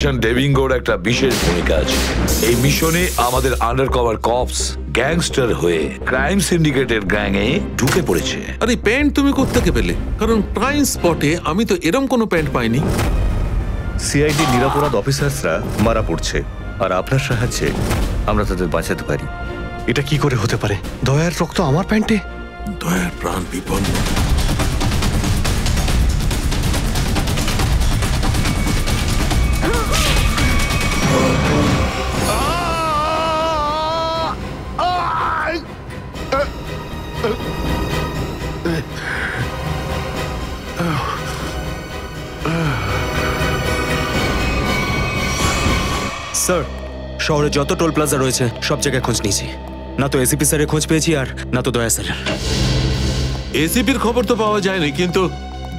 ডেভিঙ্গোর একটা বিশেষ ভূমিকা আছে এই মিশনে। আমাদের আন্ডারকভার কপস গ্যাংস্টার হয়ে ক্রাইম সিন্ডিকেটের গ্যাংয়ে ঢুকে পড়েছে। আরে প্যান্ট তুমি কোত্থেকে পেলে? কারণ ক্রাইম স্পটে আমি তো এরম কোনো প্যান্ট পাইনি। সিআইডি নিরাপরাধ অফিসার্সরা মারা পড়ছে, আর আপনার সাহায্যে আমরা তাদের বাঁচাতে পারি। এটা কি করে হতে পারে? দয়ার রক্ত আমার প্যান্টে? দয়ার প্রাণ বিপন্ন। স্যার, শহরে যত টোল প্লাজা রয়েছে সব জায়গায় খোঁজ নিয়েছি, না তো এসিপি স্যারের খোঁজ পেয়েছি আর না তো দয়া স্যারের। এসিপির খবর তো পাওয়া যায়নি, কিন্তু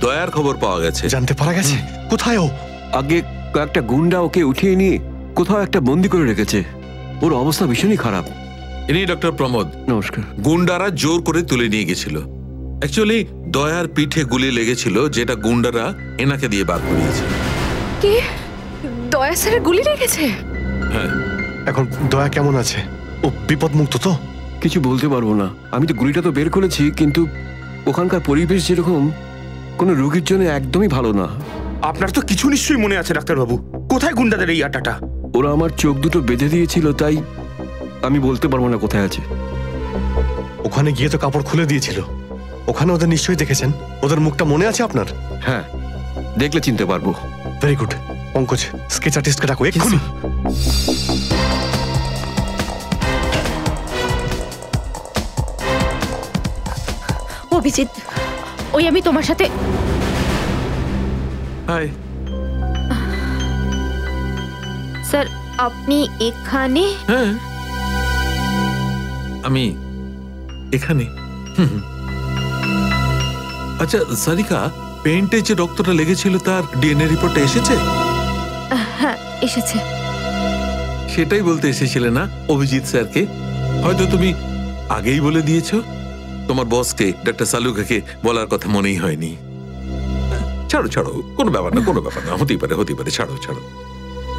দয়ার খবর পাওয়া গেছে। জানতে পারা গেছে কোথায় ও? আগে কয়েকটা গুন্ডা ওকে উঠিয়ে নিয়ে কোথাও একটা বন্দি করে রেখেছে। ওর অবস্থা ভীষণই খারাপ। ইনি ডক্টর প্রমোদ। নমস্কার। গুন্ডারা জোর করে তুলে নিয়ে গেছিল। অ্যাকচুয়ালি দয়ার পিঠে গুলি লেগেছিল, যেটা গুন্ডারা এনাকে দিয়ে বার করিয়েছে। কি? দয়া স্যারের গুলি লেগেছে? হ্যাঁ। এখন দয়া কেমন আছে? ও বিপদ মুক্ত তো? কিছু বলতে পারবো না। আমি তো গুলিটা তো বের করেছি, কিন্তু ওখানকার পরিবেশ যেরকম কোনো রোগীর জন্য একদমই ভালো না। আপনার তো কিছু নিশ্চয়ই মনে আছে ডাক্তারবাবু। কোথায় গুন্ডাদের এই আটাটা? ওরা আমার চোখ দুটো বেঁধে দিয়েছিল, তাই আমি বলতে পারবো না কোথায় আছে। ওখানে গিয়ে তো কাপড় খুলে দিয়েছিল। ওখানে ওদের নিশ্চয়ই দেখেছেন। ওদের মুখটা মনে আছে আপনার? হ্যাঁ, দেখলে চিনতে পারবো। Very good. পঙ্কজ, স্কেচ আর্টিস্টকে ডাকো এক্ষুনি। অভিজিৎ, ওই আমি তোমার সাথে। হাই স্যার, আপনি এখানে? হ্যাঁ, আমি এখানে। আচ্ছা সারিকা, পেন্টে যে রক্তটা লেগেছিল তার ডিএনএ রিপোর্টটা এসেছে? হ্যাঁ, এসেছে। সেটাই বলতে এসেছিলে না অভিজিৎ স্যারকে? হয়তো তুমি আগেই বলে দিয়েছো। তোমার বসকে ডক্টর সালুকাকে বলার কথা মনেই হয়নি। ছাড়ো ছাড়ো, কোনো ব্যাপার না, কোনো ব্যাপার না। হতেই পারে, হতেই পারে। ছাড়ো ছাড়ো।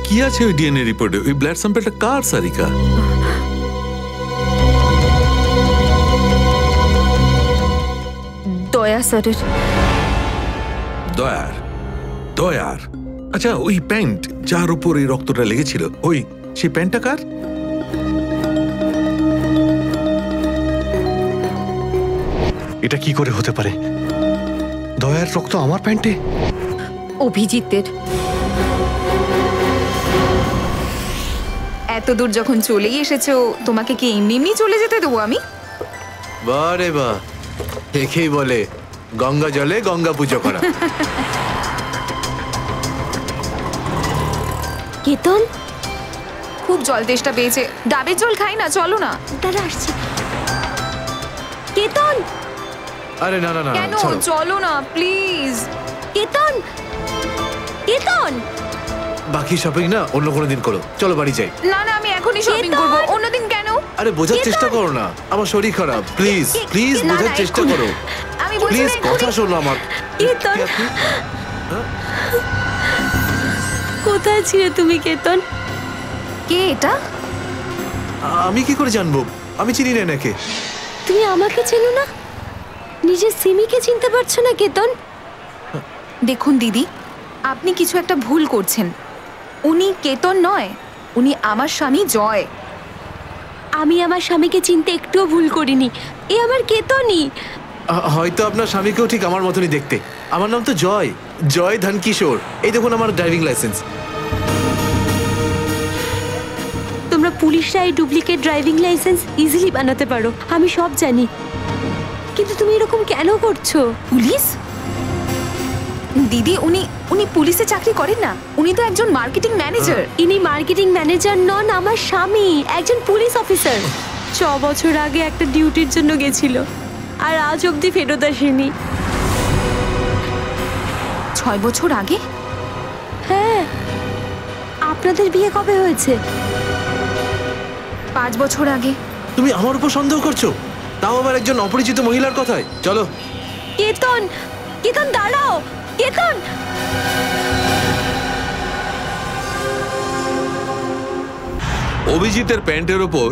কি আছে ওই ডিএনএ রিপোর্টে? ওই ব্লাড স্যাম্পলটা কার সারিকা? দয়া স্যারের। দয়ার? দয়ার? আচ্ছা, ওই প্যান্ট যার উপর এই রক্তটা লেগেছিল, ওই সেই প্যান্টটা কার? এটা কি করে হতে পারে? দয়ার রক্ত আমার প্যান্টে? অভিজিতের। এত দূর যখন চলেই এসেছো, তোমাকে কি এমনি এমনি চলে যেতে দেবো আমি? বারে বাহ, দেখেই বলে গঙ্গা জলে গঙ্গা পুজো করা। কেতন খুব জল তেষ্টা পেয়েছে, ডাবের জল খাই না, চলো না। দাদা আসছে। কেতন, আরে না না না, কেন? ছাড়ো। চলো না প্লিজ। কেতন, কেতন। বাকি শপিং না অন্য কোনো দিন করো, চলো বাড়ি যাই। না না, আমি এখনই শপিং করবো। অন্যদিন কেন? আরে বোঝার চেষ্টা করো না, আমার শরীর খারাপ। প্লিজ প্লিজ না, বোঝার না, চেষ্টা এক্ষুনি। করো। আমি বলছি প্লিজ না, কথা এক্ষুনি। শোনো আমার। কেতন, কোথায় ছিলে তুমি কেতন? কে এটা? আমি কি করে জানবো? আমি চিনি না এনাকে। তুমি আমাকে চেনো না? নিজের সিমিকে চিনতে পারছো না কেতন? দেখুন দিদি, আপনি কিছু একটা ভুল করছেন। উনি কেতন নয়, উনি আমার স্বামী জয়। আমি আমার স্বামীকে চিনতে একটুও ভুল করিনি। এ আমার কেতনই। হয়তো আপনার স্বামীকেও ঠিক আমার মতনই দেখতে। আমার নাম তো জয়, জয় ধনকিশোর। এই দেখুন আমার ড্রাইভিং লাইসেন্স। তোমরা পুলিশরা এই ডুপ্লিকেট ড্রাইভিং লাইসেন্স ইজিলি বানাতে পারো, আমি সব জানি। কিন্তু তুমি এরকম কেন করছো? পুলিশ? দিদি, উনি উনি পুলিশে চাকরি করেন না, উনি তো একজন মার্কেটিং ম্যানেজার। ইনি মার্কেটিং ম্যানেজার নন, আমার স্বামী একজন পুলিশ অফিসার। 6 বছর আগে একটা ডিউটির জন্য গেছিল, আর আজ অবধি ফেরত আসেনি। 6 বছর আগে? হ্যাঁ। আপনাদের বিয়ে কবে হয়েছে? 5 বছর আগে। তুমি আমার উপর সন্দেহ করছো, তাও আবার একজন অপরিচিত মহিলার কথায়। চলো। কেতন, কেতন দাঁড়াও, কেতন। অভিজিতের প্যান্টের ওপর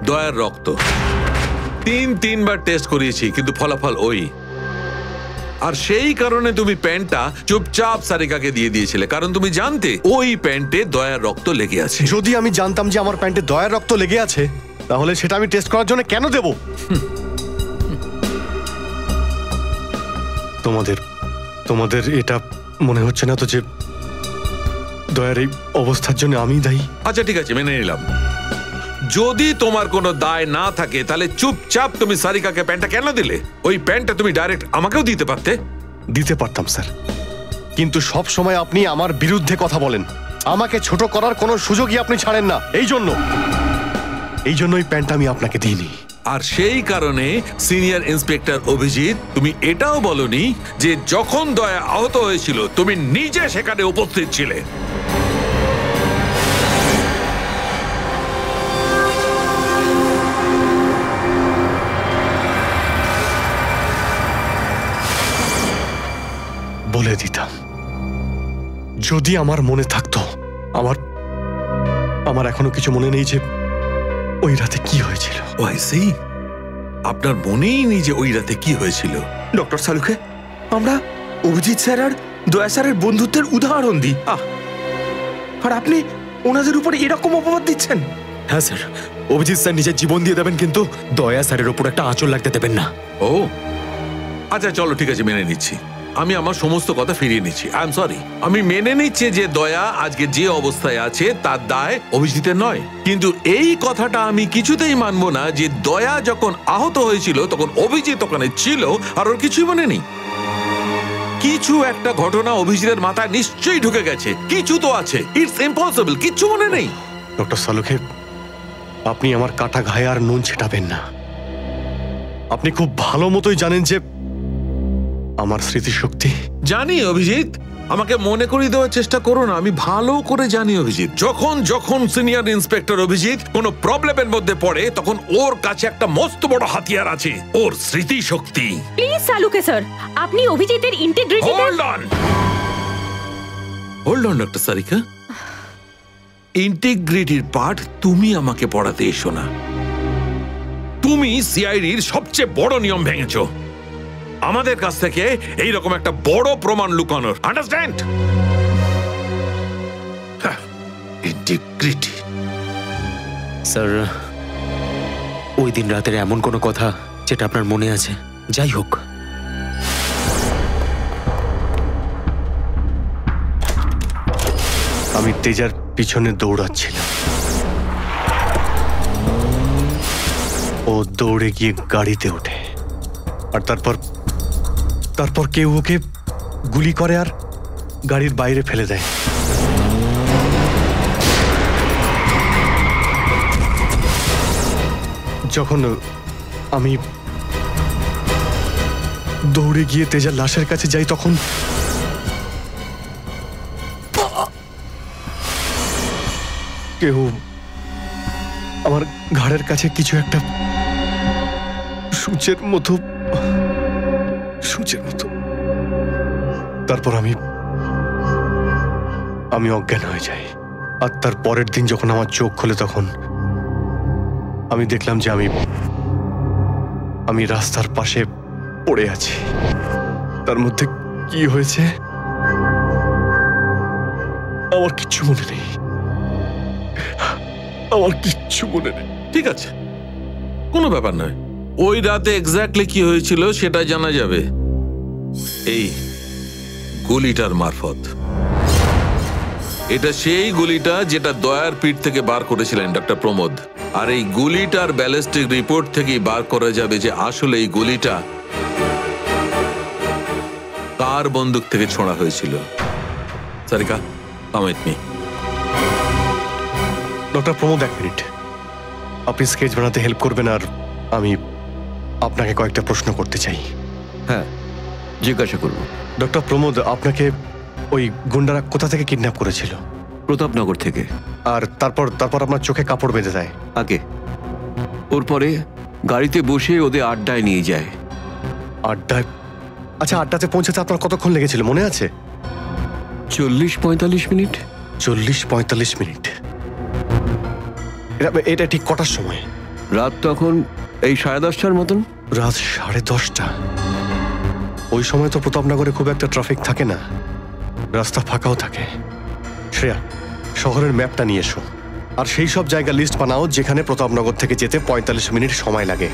দয়ার রক্ত। তিনবার টেস্ট করিয়েছি, কিন্তু ফলাফল ওই। আর সেই কারণে তুমি প্যান্টটা চুপচাপ সারিকাকে দিয়ে দিয়েছিলে, কারণ তুমি জানতে ওই প্যান্টে দয়ার রক্ত লেগে আছে। যদি আমি জানতাম যে আমার প্যান্টে দয়ার রক্ত লেগে আছে, তাহলে সেটা আমি টেস্ট করার জন্য কেন দেব? তোমাদের এটা মনে হচ্ছে না তো যে দয়ার এই অবস্থার জন্য আমি দায়ী? আচ্ছা ঠিক আছে, মেনে নিলাম। যদি তোমার কোনো দায় না থাকে তাহলে চুপচাপ তুমি সারিকাকে প্যান্টটা কেন দিলে? ওই প্যান্টটা তুমি ডাইরেক্ট আমাকেও দিতে পারতে। দিতে পারতাম স্যার, কিন্তু সব সময় আপনি আমার বিরুদ্ধে কথা বলেন। আমাকে ছোট করার কোনো সুযোগই আপনি ছাড়েন না। এই জন্য ওই প্যান্টটা আমি আপনাকে দিইনি। আর সেই কারণে সিনিয়র ইন্সপেক্টর অভিজিৎ, তুমি এটাও বলনি যে যখন দয়া আহত হয়েছিল তুমি নিজে সেখানে উপস্থিত ছিলে। বলে দিতাম, যদি আমার মনে থাকতো। আমার এখনো কিছু মনে নেই যে ওই রাতে কি হয়েছিল। আপনার মনেই নেই যে ওই রাতে কি হয়েছিল? ডক্টর সালুকে, আমরা অভিজিৎ স্যার আর দয়া স্যারের বন্ধুত্বের উদাহরণ দিই, আর আপনি ওনাদের উপরে এরকম অপবাদ দিচ্ছেন? হ্যাঁ স্যার, অভিজিৎ স্যার নিজের জীবন দিয়ে দেবেন, কিন্তু দয়া স্যারের উপর একটা আঁচল লাগতে দেবেন না। ও আচ্ছা, চলো ঠিক আছে, মেনে নিচ্ছি। আমি আমার সমস্ত কথা ফিরিয়ে নিচ্ছি। I am sorry. আমি মেনে নিচ্ছি যে দয়া আজকে যে অবস্থায় আছে তার দায় অভিজিতের নয়, কিন্তু এই কথাটা আমি কিছুতেই মানবো না যে দয়া যখন আহত হয়েছিল তখন অভিজিৎ ওখানে ছিল আর ওর কিছুই মনে নেই। কিছু একটা ঘটনা অভিজিতের মাথায় নিশ্চয়ই ঢুকে গেছে, কিছু তো আছে। ইটস ইম্পসিবল, কিচ্ছু মনে নেই। ডক্টর সালুকে, আপনি আমার কাটা ঘায়ে আর নুন ছেটাবেন না। আপনি খুব ভালো মতোই জানেন যে আমার স্মৃতিশক্তি। জানি অভিজিৎ, আমাকে মনে করিয়ে দেওয়ার চেষ্টা করো না। আমি ভালো করে জানি অভিজিৎ, যখন সিনিয়র ইন্সপেক্টর অভিজিৎ কোনো প্রবলেমের মধ্যে পড়ে তখন ওর কাছে একটা মস্ত বড় হাতিয়ার আছে, ওর স্মৃতিশক্তি। প্লিজ সালুকে স্যার, আপনি অভিজিতের integrity. Hold on doctor Sarika, ইন্টিগ্রিটির পার্ট তুমি আমাকে পড়াতে এসো না। তুমি সিআইডির সবচেয়ে বড় নিয়ম ভেঙেছো, আমাদের কাছ থেকে এইরকম একটা বড় প্রমাণ লুকানোর। আন্ডারস্ট্যান্ড? ইন্টিগ্রিটি। স্যার, ওই দিন রাতের এমন কোনো কথা যেটা আপনার মনে আছে? যাই হোক, আমি তেজার পিছনে দৌড়াচ্ছিলাম। ও দৌড়ে গিয়ে গাড়িতে ওঠে, আর তারপর কেউ ওকে গুলি করে আর গাড়ির বাইরে ফেলে দেয়। যখন আমি দৌড়ে গিয়ে তেজার লাশের কাছে যাই, তখন কেউ আমার ঘাড়ের কাছে কিছু একটা সূচের মতো। তারপর আমি অজ্ঞান হয়ে যাই। আর তার পরের দিন যখন আমার চোখ খোলে, তখন আমি দেখলাম যে আমি রাস্তার পাশে পড়ে আছি। তার মধ্যে কি হয়েছে আমার কিচ্ছু মনে নেই। ঠিক আছে, কোনো ব্যাপার নয়। ওই রাতে এক্স্যাক্টলি কি হয়েছিল সেটা জানা যাবে এই গুলিটার মারফত। এটা সেই গুলিটা যেটা দয়ার পিঠ থেকে বার করেছিলেন ডক্টর প্রমোদ। আর এই গুলিটার ব্যালিস্টিক রিপোর্ট থেকেই বার করা যাবে যে আসলে এই গুলিটা কার বন্দুক থেকে ছোঁড়া হয়েছিল। Sarika, come with me. Doctor Pramod, এক মিনিট। আপনি স্কেচ বানাতে হেল্প করবেন, আর আমি আপনাকে কয়েকটা প্রশ্ন করতে চাই। হ্যাঁ, জিজ্ঞাসা করব। ডক্টর প্রমোদ, আপনাকে ওই গুন্ডারা কোথা থেকে কিডন্যাপ করেছিল? প্রতাপনগর থেকে। আর তারপর আপনার চোখে কাপড় বেঁধে দেয় আগে। ওর পরে গাড়িতে বসে ওদের আড্ডায় নিয়ে যায়। আড্ডায়? আচ্ছা, আড্ডাতে পৌঁছাতে আপনার কতক্ষণ লেগেছিল মনে আছে? 40-45 মিনিট। 40-45 মিনিট। এটা ঠিক কটার সময়? রাত তখন এই 10:30টার মতন। রাত 10:30টা? ওই সময় তো প্রতাপনগরে খুব একটা ট্রাফিক থাকে না, রাস্তা ফাঁকাও থাকে। শ্রেয়া, শহরের ম্যাপটা নিয়ে এসো, আর সেই সব জায়গা লিস্ট বানাও যেখানে প্রতাপনগর থেকে যেতে 45 মিনিট সময় লাগে।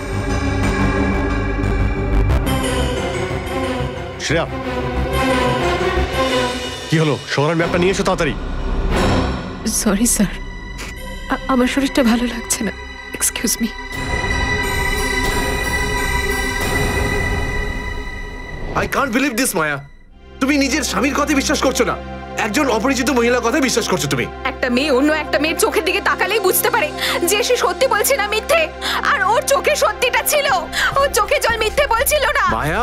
শ্রেয়া, কি হলো? শহরের ম্যাপটা নিয়ে এসো তাড়াতাড়ি। সরি স্যার, আমার শরীরটা ভালো লাগছে না, excuse me. I can't believe this Maya, তুমি নিজের স্বামীর কথা বিশ্বাস করছো না, একজন অপরিচিত মহিলার কথা বিশ্বাস করছো তুমি। একটা মেয়ে অন্য একটা মেয়ের চোখের দিকে তাকালেই বুঝতে পারে যে সে সত্যি বলছে না মিথ্যে, আর ওর চোখে সত্যিটা ছিল, ওর চোখে জল মিথ্যে বলছিল না। মায়া,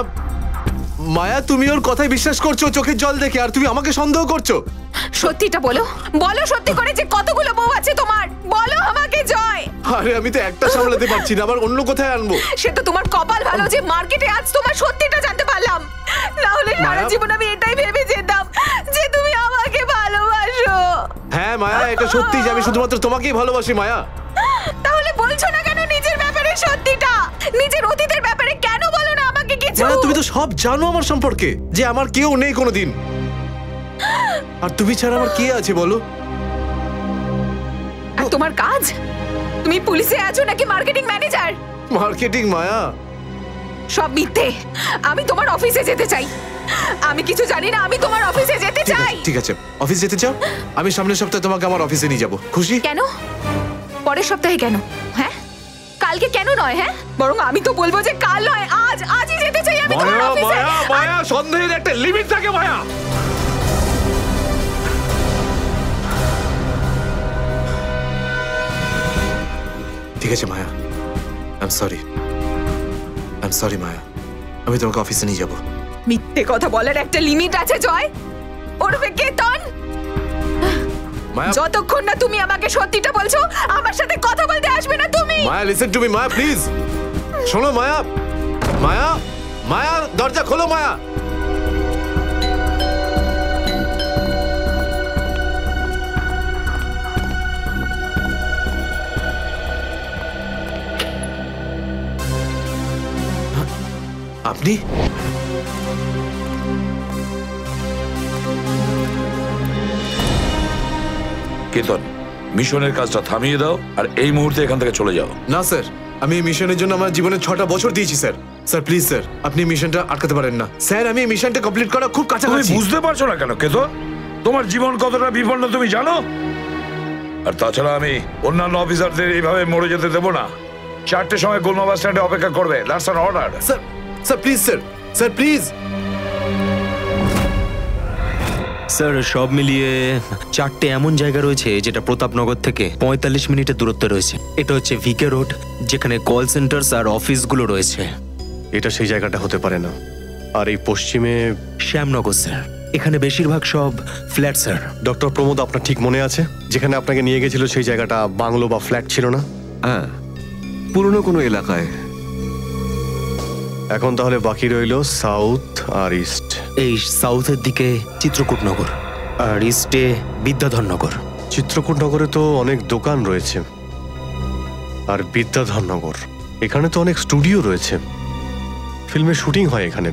মায়া তুমি ওর কথায় বিশ্বাস করছো চোখের জল দেখে, আর তুমি আমাকে সন্দেহ করছো। সত্যিটা বলো, বলো সত্যি করে যে কতগুলো বউ আছে তোমার, বলো আমাকে জয়। আরে আমি তো একটা সামলাতে পারছি না, আবার অন্য কোথায় আনবো? সে তো তোমার কপাল ভালো যে মার্কেটে আজ তোমার সত্যিটা জানতে পারলাম, না হলে সারা জীবন আমি এটাই ভেবে যেতাম যে তুমি আমাকে ভালোবাসো। হ্যাঁ মায়া, এটা সত্যি যে আমি শুধুমাত্র তোমাকেই ভালোবাসি মায়া। তাহলে বলছো না কেন নিজের ব্যাপারে সত্যিটা? নিজের অতীতের ব্যাপারে কেন বলো না আমাকে কিছু? মায়া, তুমি তো সব জানো আমার সম্পর্কে, যে আমার কেউ নেই কোনোদিন, আর তুমি ছাড়া আমার কে আছে বলো? আর তোমার কাজ? তুমি পুলিশে আছো নাকি মার্কেটিং ম্যানেজার? মার্কেটিং মায়া, সব মিথ্যে। আমি তোমার অফিসে যেতে চাই, আমি কিছু জানি না, আমি তোমার অফিসে যেতে চাই। ঠিক আছে, অফিস যেতে চাও? আমি সামনের সপ্তাহে তোমাকে আমার অফিসে নিয়ে যাবো, খুশি? কেন পরের সপ্তাহে কেন? হ্যাঁ কালকে কেন নয়? হ্যাঁ বরং আমি তো বলবো যে কাল নয়, আজ, আজই যেতে চাই আমি তোমার মায়া অফিসে। মায়া মায়া, সন্দেহের একটা লিমিট থাকে মায়া। ঠিক আছে মায়া, আই এম সরি মায়া, আমি তোমাকে অফিসে নিয়ে যাবো। মিথ্যে কথা বলার একটা লিমিট আছে জয়, ওরফে কেতন। মায়া, যতক্ষণ না তুমি আমাকে সত্যিটা বলছো আমার সাথে কথা বলতে আসবে না তুমি। Maya listen to me Maya, please শোনো মায়া। মায়া, মায়া দরজা খোলো মায়া। আপনি? কেতন, মিশনের কাজটা থামিয়ে দাও আর এই মুহূর্তে এখান থেকে চলে যাও। না স্যার, আমি এই মিশনের জন্য আমার জীবনে 6টা বছর দিয়েছি স্যার। স্যার প্লিজ স্যার, আপনি মিশনটা আটকাতে পারেন না স্যার, আমি এই মিশনটা কমপ্লিট করা খুব তুমি কাছাকাছি। বুঝতে পারছো না কেন কেতন? তোমার জীবন কতটা বিপন্ন তুমি জানো? আর তাছাড়া আমি অন্যান্য অফিসারদের এইভাবে মরে যেতে দেবো না। 4টের সময় গোলমা বাস স্ট্যান্ডে অপেক্ষা করবে, that's an order. Sir, sir please sir, sir please. Sir সব মিলিয়ে 4টে এমন জায়গা রয়েছে যেটা প্রতাপনগর থেকে 45 মিনিটের দূরত্বে রয়েছে। এটা হচ্ছে ভিকে রোড, যেখানে কল সেন্টার্স আর অফিসগুলো রয়েছে। এটা সেই জায়গাটা হতে পারে না। আর এই পশ্চিমে শ্যামনগর স্যার, এখানে বেশিরভাগ সব ফ্ল্যাট স্যার। ডক্টর প্রমোদ, আপনার ঠিক মনে আছে যেখানে আপনাকে নিয়ে গেছিল সেই জায়গাটা বাংলো বা ফ্ল্যাট ছিল না? হ্যাঁ, পুরনো কোনো এলাকায়। এখন তাহলে বাকি রইল সাউথ আর ইস্ট। এই সাউথের দিকে চিত্রকূটনগর আর ইস্টে বিদ্যাধরনগর। চিত্রকূটনগরে তো অনেক দোকান রয়েছে, আর বিদ্যাধরনগর এখানে তো অনেক স্টুডিও রয়েছে, ফিল্মের শুটিং হয় এখানে।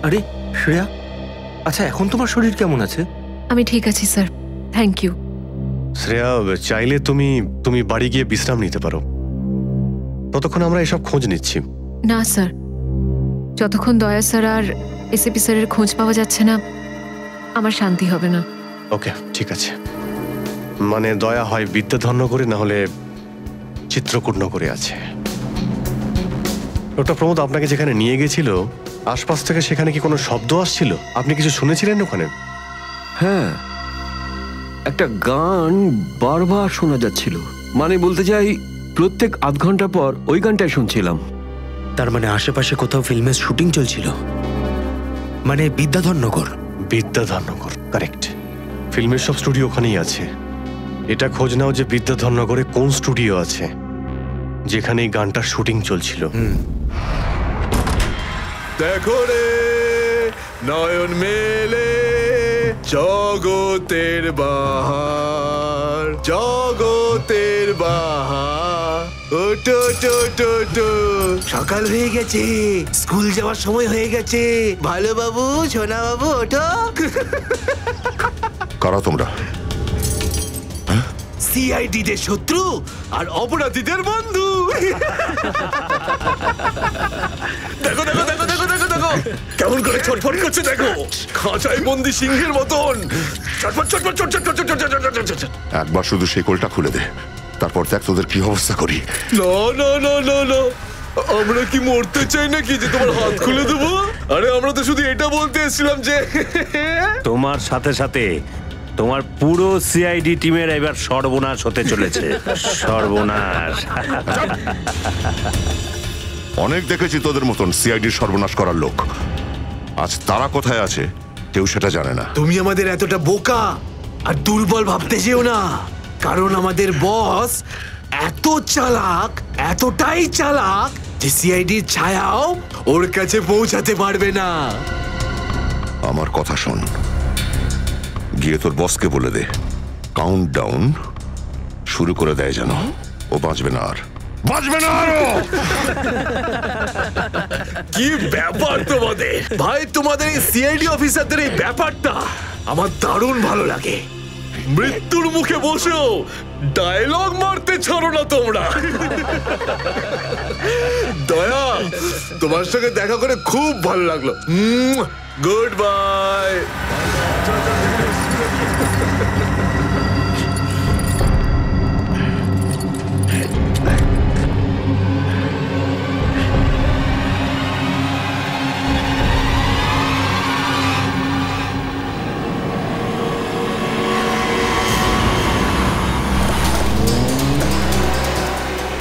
আরে শ্রেয়া, আচ্ছা এখন তোমার শরীর কেমন আছে? আমি ঠিক আছি স্যার, থ্যাংক ইউ। শ্রেয়া, চাইলে তুমি বাড়ি গিয়ে বিশ্রাম নিতে পারো, ততক্ষণ আমরা এসব খোঁজ নিচ্ছি। না স্যার, যতক্ষণ দয়া স্যার আর এসিপি স্যারের খোঁজ পাওয়া যাচ্ছে না আমার শান্তি হবে না। ওকে, ঠিক আছে। মানে দয়া হয় বিদ্যাধরনগরে, না হলে চিত্রকূটনগরে আছে। ডক্টর প্রমোদ, আপনাকে যেখানে নিয়ে গেছিল আশপাশ থেকে সেখানে কি কোনো শব্দ আসছিল? আপনি কিছু শুনেছিলেন ওখানে? হ্যাঁ, একটা গান বারবার শোনা যাচ্ছিল। মানে বলতে চাই প্রত্যেক আধ ঘন্টা পর ওই গানটাই শুনছিলাম। তার মানে আশেপাশে কোথাও ফিল্মের শুটিং চলছিল, মানে বিদ্যাধরনগর। বিদ্যাধরনগর, কারেক্ট। ফিল্মের সব স্টুডিও ওখানেই আছে। এটা খোঁজ নাও যে বিদ্যাধরনগরে কোন স্টুডিও আছে যেখানে এই গানটার শুটিং চলছিল। দেখো রে নয়ন মেলে জগতের বাহার, জগৎ মতের বাহার। ওটো টো টো টো, সকাল হয়ে গেছে, স্কুল যাওয়ার সময় হয়ে গেছে। ভালো বাবু, সোনা বাবু, ওঠো। কারা তোমরা? সিআইডি দের শত্রু আর অপরাধীদের বন্ধু। দেখো দেখো দেখো দেখো দেখো দেখো কেমন করে ছটফট করছে, দেখো খাঁচায় বন্দি সিংহের মতন ছটফট ছটফট ছটফট ছটফট। একবার শুধু শেকলটা খুলে দে, তারপর দেখ তোদের কি অবস্থা করি। না না না না না, আমরা কি মরতে চাই নাকি যে তোমার হাত খুলে দেবো? আরে আমরা তো শুধু এটা বলতে এসেছিলাম যে তোমার সাথে সাথে তোমার পুরো সিআইডি টিমের এবার সর্বনাশ হতে চলেছে। সর্বনাশ। অনেক দেখেছি তোদের মতন সিআইডির সর্বনাশ করার লোক। আজ তারা কোথায় আছে কেউ সেটা জানে না। তুমি আমাদের এতটা বোকা আর দুর্বল ভাবতে যেও না, কারণ আমাদের বস এত চালাক, এতটাই চালাক যে সিআইডির ছায়াও ওর কাছে পৌঁছাতে পারবে না। আমার কথা শোন, গিয়ে তোর বসকে বলে দে কাউন্ট ডাউন শুরু করে দেয় যেন ও বাঁচবে না আর, বাঁচবে না আরো। কি ব্যাপার তোমাদের ভাই, তোমাদের এই সিআইডি অফিসারদের এই ব্যাপারটা আমার দারুণ ভালো লাগে। মৃত্যুর মুখে বসেও ডায়লগ মারতে ছাড়ো না তোমরা। দয়া, তোমার সঙ্গে দেখা করে খুব ভালো লাগলো। Good bye.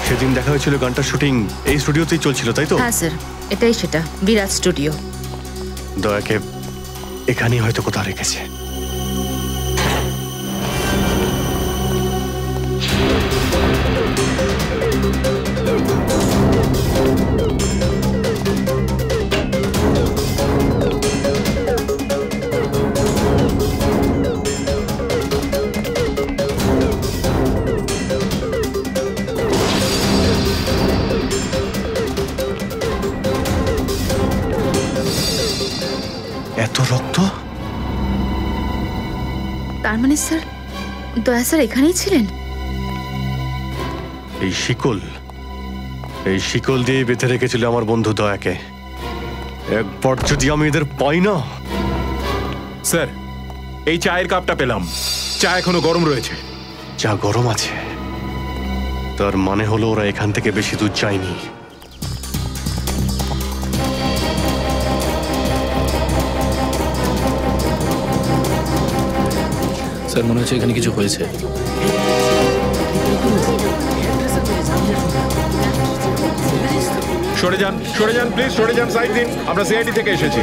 সেদিন দেখা হয়েছিল গানটার শুটিং এই স্টুডিওতেই চলছিল, তাই তো? হ্যাঁ স্যার, এটাই সেটা, বিরাট স্টুডিও। দয়াকে এখানেই হয়তো কোথাও রেখেছে। এত রক্ত? তার মানে স্যার দয়া স্যার এখানেই ছিলেন? এই শিকল দিয়ে বেঁধে রেখেছিল আমার বন্ধু দয়াকে। একবার যদি আমি এদের পাই না। স্যার, এই চায়ের কাপটা পেলাম, চা এখনো গরম রয়েছে। চা গরম আছে, তার মানে হলো ওরা এখান থেকে বেশি দূর যায়নি। স্যার, মনে হচ্ছে এখানে কিছু হয়েছে। সরে যান, সরে যান প্লিজ, সরে যান, সাইড দিন। আমরা সিআইডি থেকে এসেছি।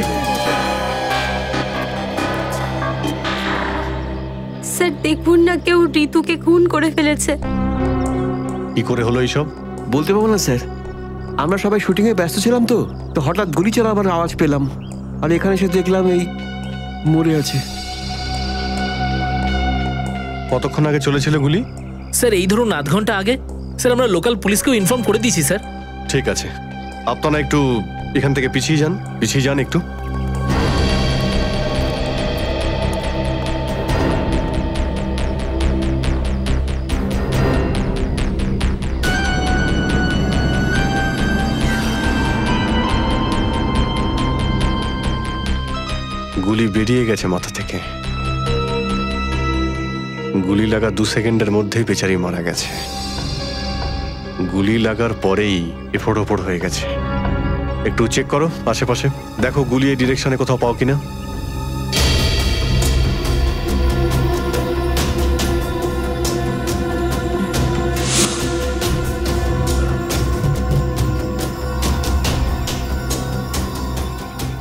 স্যার দেখুন না, কেউ ঋতুকে খুন করে ফেলেছে। কি করে হলো এইসব? বলতে পারবো না স্যার, আমরা সবাই শুটিং এ ব্যস্ত ছিলাম তো হঠাৎ গুলি চালাবার আওয়াজ পেলাম, আর এখানে এসে দেখলাম এই মরে আছে। কতক্ষণ আগে চলেছিল গুলি? স্যার এই ধরুন আধ ঘন্টা আগে। স্যার আমরা লোকাল পুলিশকেও ইনফর্ম করে দিয়েছি স্যার। ঠিক আছে, আপনারা একটু এখান থেকে পিছিয়ে যান একটু। গুলি বেরিয়ে গেছে মাথা থেকে। গুলি লাগা 2 সেকেন্ডের মধ্যেই বেচারি মারা গেছে। গুলি লাগার পরেই এফোড় ওপড় হয়ে গেছে। একটু চেক করো আশেপাশে, দেখো গুলি এই ডিরেকশনে কোথাও পাও কিনা।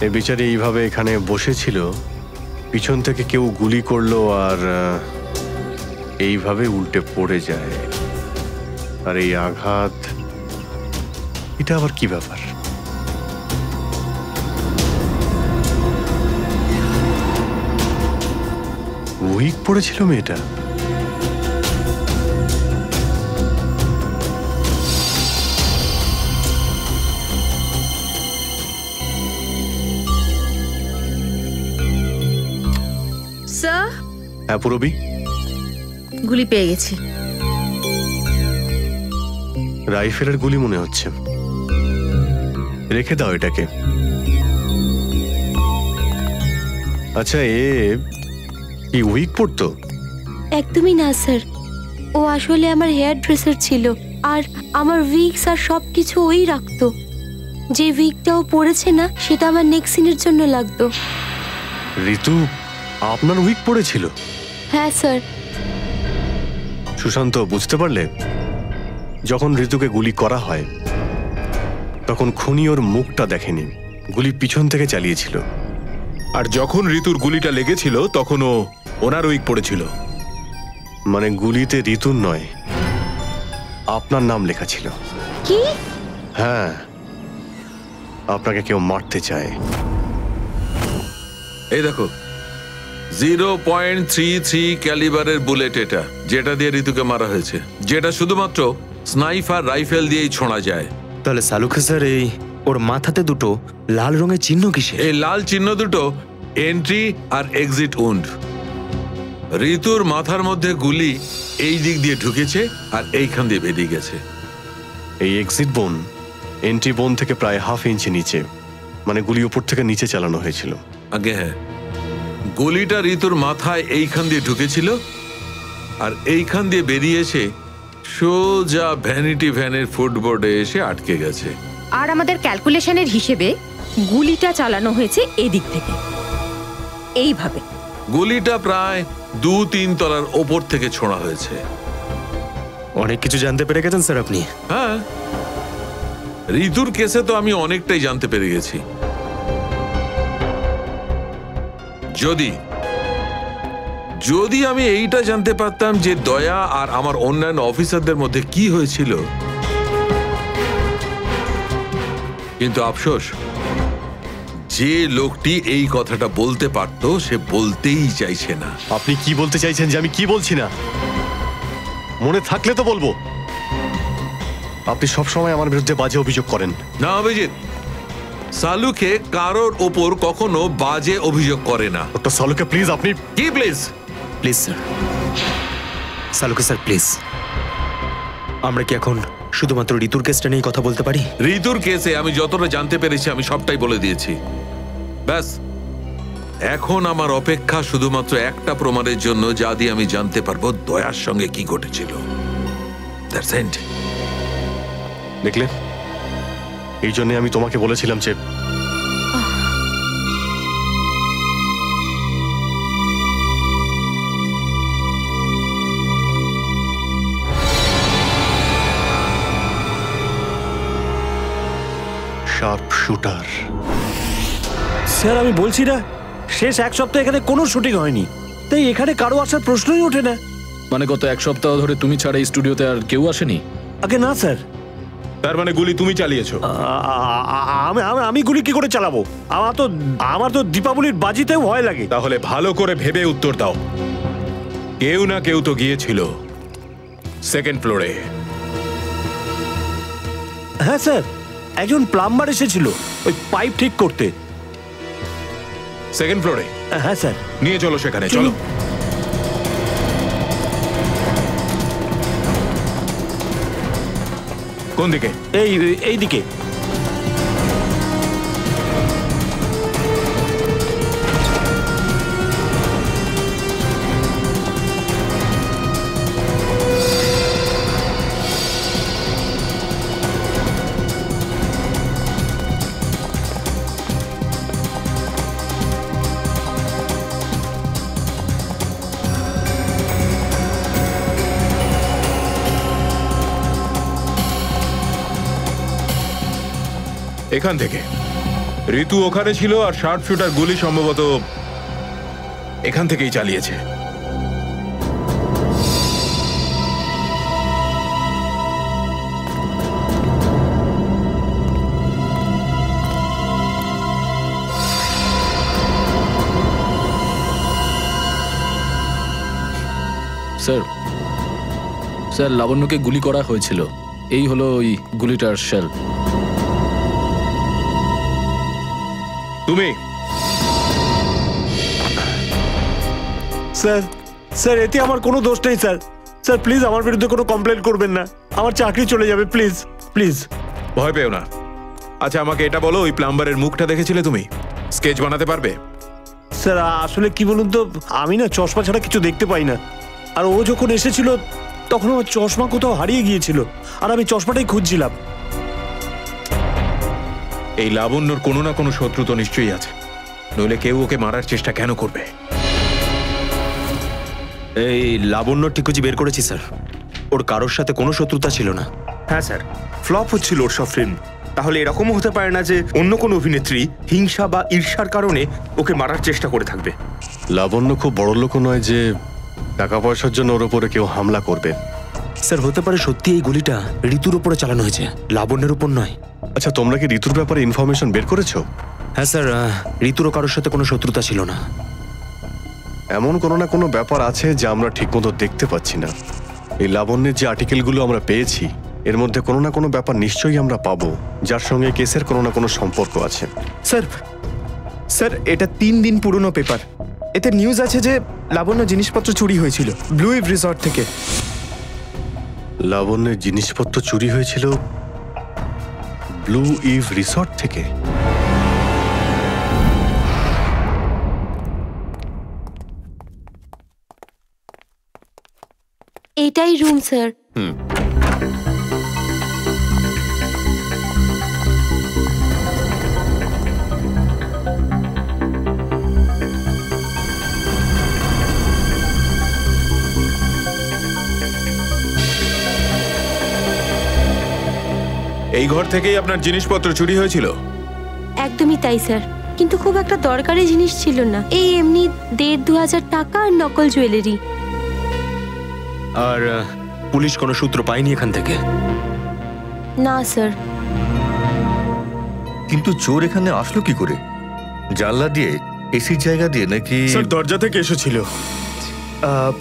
এই বিচারি এইভাবে এখানে বসেছিল, পিছন থেকে কেউ গুলি করলো আর এইভাবে উল্টে পড়ে যায়। আর এই আঘাত, এটা আবার কি ব্যাপার? উইক পড়েছিল মেয়েটা। হ্যাঁ পুরবি, গুলি পেয়ে গেছি। রাইফেলের গুলি মনে হচ্ছে। রেখে দাও এটাকে। আচ্ছা, কি উইক পড়তো? একদমই না স্যার, ও আসলে আমার হেয়ার ড্রেসার ছিল, আর আমার উইগস আর সবকিছু ওই রাখতো। যে উইগটা ও পরেছে না, সেটা আমার নেক্সট সিনের জন্য লাগতো। ঋতু আপনার উইক পড়েছিল? হ্যাঁ স্যার। সুশান্ত, বুঝতে পারলে? যখন ঋতুকে গুলি করা হয় তখন খুনি ওর মুখটা দেখেনি, গুলি পিছন থেকে চালিয়েছিল। আর যখন ঋতুর গুলিটা লেগেছিল তখন ও ওনার উইক পড়েছিল। মানে গুলিতে ঋতুর নয়, আপনার নাম লেখা ছিল। কি? হ্যাঁ, আপনাকে কেউ মারতে চায়। এই দেখো, 0.33 ক্যালিবারের বুলেট এটা, যেটা দিয়ে ঋতুকে মারা হয়েছে, যেটা শুধুমাত্র স্নাইপার রাইফেল দিয়েই ছোঁড়া যায়। তাহলে সালুখে স্যার, এই ওর মাথাতে দুটো লাল রঙের চিহ্ন কিসে? এই লাল চিহ্ন দুটো এন্ট্রি আর এক্সিট উন্ড। ঋতুর মাথার মধ্যে গুলি এই দিক দিয়ে ঢুকেছে আর এইখান দিয়ে বেরিয়ে গেছে। এই এক্সিট বোন এন্ট্রি বোন থেকে প্রায় হাফ ইঞ্চি নিচে, মানে গুলি উপর থেকে নিচে চালানো হয়েছিল। আগে হ্যাঁ, গুলিটা ঋতুর মাথায় এইখান দিয়ে ঢুকেছিল আর এইখান দিয়ে বেরিয়ে এসে সোজা ভ্যানিটি ভ্যানের ফুটবোর্ডে এসে আটকে গেছে। আর আমাদের ক্যালকুলেশনের হিসেবে গুলিটা চালানো হয়েছে এদিক থেকে, এইভাবে। গুলিটা প্রায় 2-3 তলার ওপর থেকে ছোঁড়া হয়েছে। অনেক কিছু জানতে পেরে গেছেন স্যার আপনি। হ্যাঁ, ঋতুর কেসে তো আমি অনেকটাই জানতে পেরে গেছি। যদি আমি এইটা জানতে পারতাম যে দয়া আর আমার অন্যান্য অফিসারদের মধ্যে কি হয়েছিল, কিন্তু আফসোস, যে লোকটি এই কথাটা বলতে পারতো সে বলতেই চাইছে না। আপনি কি বলতে চাইছেন যে আমি কি বলছি না? মনে থাকলে তো বলবো। আপনি সবসময় আমার বিরুদ্ধে বাজে অভিযোগ করেন। না অভিজিৎ, সালুকে কারোর ওপর কখনো বাজে অভিযোগ করে না। ডক্টর সালুকে প্লিজ, আপনি কি please? Please sir, Saluke sir please. আমরা কি এখন শুধুমাত্র ঋতুর কেসটা নিয়ে কথা বলতে পারি? ঋতুর কেসে আমি যতটা জানতে পেরেছি আমি সবটাই বলে দিয়েছি। ব্যাস, এখন আমার অপেক্ষা শুধুমাত্র একটা প্রমাণের জন্য, যা দিয়ে আমি জানতে পারবো দয়ার সঙ্গে কি ঘটেছিল। That's it. দেখলে, এই জন্য আমি তোমাকে বলেছিলাম যে শার্প শুটার। স্যার, আমি বলছি না, শেষ এক সপ্তাহ এখানে কোনো শুটিং হয়নি, তাই এখানে কারো আসার প্রশ্নই ওঠে না। মানে গত এক সপ্তাহ ধরে তুমি ছাড়া এই স্টুডিওতে আর কেউ আসেনি? আগে না স্যার। তার মানে গুলি তুমি চালিয়েছো? আমি গুলি কি করে চালাবো? আমার তো দীপাবলির বাজিতেও ভয় লাগে। তাহলে ভালো করে ভেবে উত্তর দাও। কেউ না কেউ তো গিয়েছিল সেকেন্ড ফ্লোরে। হ্যাঁ স্যার, একজন প্লাম্বার এসেছিল ওই পাইপ ঠিক করতে। সেকেন্ড ফ্লোরে? হ্যাঁ স্যার। নিয়ে চলো সেখানে, চলো। কোন দিকে? এই দিকে। এখান থেকে। ঋতু ওখানে ছিল আর শার্প শুটার গুলি সম্ভবত এখান থেকেই চালিয়েছে। স্যার, লাবণ্যকে গুলি করা হয়েছিল। এই হলো ওই গুলিটার শেল। তুমি? স্যার, স্যার এতে আমার কোনো দোষ নেই স্যার। স্যার প্লিজ আমার বিরুদ্ধে কোনো কমপ্লেন করবেন না, আমার চাকরি চলে যাবে, প্লিজ প্লিজ। ভয় পেও না। আচ্ছা আমাকে এটা বলো, ওই প্লাম্বারের মুখটা দেখেছিলে তুমি? স্কেচ বানাতে পারবে? স্যার আসলে কি বলুন তো, আমি না চশমা ছাড়া কিছু দেখতে পাই না। আর ও যখন এসেছিল তখন আমার চশমা কোথাও হারিয়ে গিয়েছিল, আর আমি চশমাটাই খুঁজছিলাম। এই লাবণ্যর কোনো না কোনো শত্রু তো নিশ্চয়ই আছে, নইলে কেউ ওকে মারার চেষ্টা কেন করবে? এই লাবণ্য টিকুজি বের করেছি স্যার, ওর কারোর সাথে কোনো শত্রুতা ছিল না। হ্যাঁ স্যার, ফ্লপ হচ্ছিল ওর সব ফিল্ম। তাহলে এরকমও হতে পারে না যে অন্য কোনো অভিনেত্রী হিংসা বা ঈর্ষার কারণে ওকে মারার চেষ্টা করে থাকবে। লাবণ্য খুব বড় লোক নয় যে টাকা পয়সার জন্য ওর উপরে কেউ হামলা করবে। স্যার হতে পারে সত্যি এই গুলিটা ঋতুর উপরে চালানো হয়েছে, লাবণ্যের উপর নয়। আচ্ছা তোমরা কি ঋতুর ব্যাপারে ইনফরমেশন বের করেছো? হ্যাঁ স্যার, ঋতুরও কারোর সাথে কোনো শত্রুতা ছিল না। এমন কোনো না কোনো ব্যাপার আছে যা আমরা ঠিকমতো দেখতে পাচ্ছি না। এই লাবণ্যের যে আর্টিকেলগুলো আমরা পেয়েছি এর মধ্যে কোনো না কোনো ব্যাপার নিশ্চয়ই আমরা পাবো যার সঙ্গে কেসের কোনো না কোনো সম্পর্ক আছে। স্যার স্যার এটা 3 দিন পুরনো পেপার। এতে নিউজ আছে যে লাবণ্য জিনিসপত্র চুরি হয়েছিল ব্লু ইভ রিসর্ট থেকে। লাবণ্যের জিনিসপত্র চুরি হয়েছিল ব্লু ইভ রিসর্ট থেকে? এটাই রুম স্যার। এই ঘর থেকেই আপনার জিনিসপত্র চুরি হয়েছিল? একদমই তাই স্যার, কিন্তু খুব একটা দরকারি জিনিস ছিল না, এই এমনি 1,500-2,000 টাকা আর নকল জুয়েলারি। আর পুলিশ কোনো সূত্র পায়নি এখান থেকে? না স্যার। কিন্তু চোর এখানে আসলো কি করে? জানলা দিয়ে, এসির জায়গা দিয়ে নাকি? স্যার দরজা থেকে এসেছিল।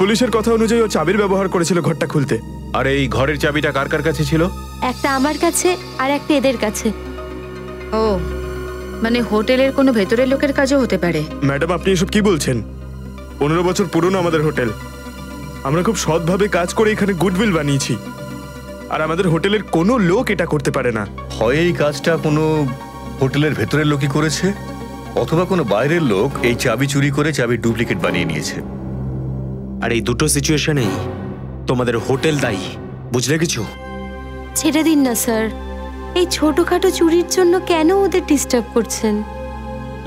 পুলিশের কথা অনুযায়ী ও চাবির ব্যবহার করেছিল ঘরটা খুলতে। আর এই ঘরের চাবিটা কার কার কাছে ছিল? একটা আমার কাছে আর একটা এদের কাছে। ও মানে হোটেলের কোনো ভেতরের লোকের কাজও হতে পারে। ম্যাডাম আপনি এসব কি বলছেন? 15 বছর পুরনো আমাদের হোটেল, আমরা খুব সৎভাবে কাজ করে এখানে গুডউইল বানিয়েছি, আর আমাদের হোটেলের কোনো লোক এটা করতে পারে না। হয় এই কাজটা কোনো হোটেলের ভেতরের লোকই করেছে, অথবা কোনো বাইরের লোক এই চাবি চুরি করে চাবির ডুপ্লিকেট বানিয়ে নিয়েছে। আর এই দুটো সিচুয়েশনেই তোমাদের হোটেল দায়ী, বুঝলে কিছু? ছেড়ে দিন না স্যার, এই ছোটখাটো চুরির জন্য কেন ওদের ডিস্টার্ব করছেন?